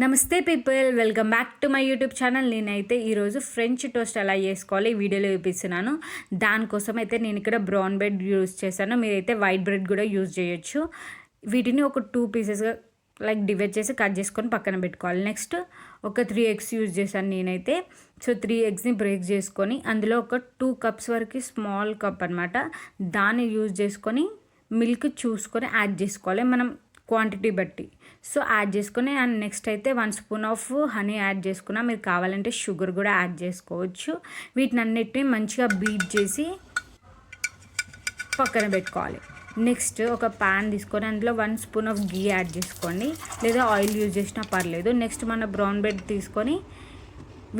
నమస్తే people, welcome back to my YouTube channel. నేనైతే ఈరోజు ఫ్రెంచ్ టోస్ట్ ఎలా చేసుకోవాలి ఈ వీడియోలో చూపిస్తున్నాను. దానికోసం అయితే నేను ఇక్కడ బ్రౌన్ బ్రెడ్ యూజ్ చేశాను. మీరైతే వైట్ బ్రెడ్ కూడా యూజ్ చేయొచ్చు. వీటిని ఒక 2 పీసెస్గా డివైడ్ చేసి కట్ చేసుకొని పక్కన పెట్టుకోవాలి. నెక్స్ట్ ఒక 3 ఎగ్స్ యూజ్ చేశాను నేనైతే. సో 3 ఎగ్స్ని బ్రేక్ చేసుకొని అందులో ఒక 2 కప్స్ వరకు స్మాల్ కప్ అనమాట దాన్ని యూజ్ చేసుకొని మిల్క్ చూసుకొని యాడ్ చేసుకోవాలి మనం క్వాంటిటీ బట్టి. సో యాడ్ చేసుకొని అండ్ నెక్స్ట్ అయితే 1 స్పూన్ ఆఫ్ హనీ యాడ్ చేసుకున్నా. మీరు కావాలంటే షుగర్ కూడా యాడ్ చేసుకోవచ్చు. వీటిని అన్నిటిని మంచిగా బీట్ చేసి పక్కన పెట్టుకోవాలి. నెక్స్ట్ ఒక ప్యాన్ తీసుకొని అందులో 1 స్పూన్ ఆఫ్ గీ యాడ్ చేసుకోండి, లేదా ఆయిల్ యూజ్ చేసినా పర్లేదు. నెక్స్ట్ మన బ్రౌన్ బ్రెడ్ తీసుకొని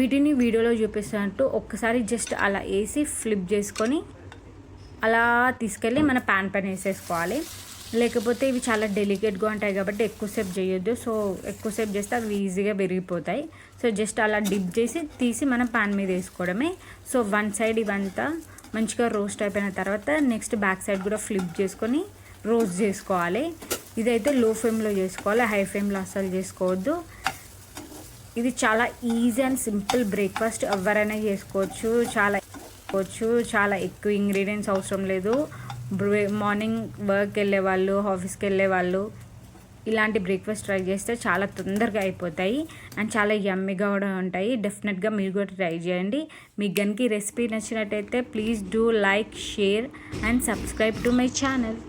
వీటిని వీడియోలో చూపిస్తున్నట్టు ఒక్కసారి జస్ట్ అలా వేసి ఫ్లిప్ చేసుకొని అలా తీసుకెళ్ళి మన ప్యాన్ పైన వేసేసుకోవాలి. లేకపోతే ఇవి చాలా డెలికేట్గా ఉంటాయి కాబట్టి ఎక్కువసేపు చేయొద్దు. సో ఎక్కువసేపు చేస్తే అవి ఈజీగా విరిగిపోతాయి. సో జస్ట్ అలా డిప్ చేసి తీసి మనం ప్యాన్ మీద వేసుకోవడమే. సో 1 సైడ్ ఇవంతా మంచిగా రోస్ట్ అయిపోయిన తర్వాత నెక్స్ట్ బ్యాక్ సైడ్ కూడా ఫ్లిప్ చేసుకొని రోస్ట్ చేసుకోవాలి. ఇదైతే లో ఫ్లేమ్లో చేసుకోవాలి, హై ఫ్లేమ్లో అస్సలు చేసుకోవద్దు. ఇది చాలా ఈజీ అండ్ సింపుల్ బ్రేక్ఫాస్ట్, ఎవరైనా చేసుకోవచ్చు. చాలా ఎక్కువ ఇంగ్రీడియంట్స్ అవసరం లేదు. మార్నింగ్ వర్క్కి వెళ్ళే వాళ్ళు, ఆఫీస్కి వెళ్ళే వాళ్ళు ఇలాంటి బ్రేక్ఫాస్ట్ ట్రై చేస్తే చాలా తొందరగా అయిపోతాయి అండ్ చాలా యమ్మీగా కూడా ఉంటాయి. డెఫినెట్గా మీరు కూడా ట్రై చేయండి. మీకు కనుక ఈ రెసిపీ నచ్చినట్టయితే please do like, share and subscribe to my channel.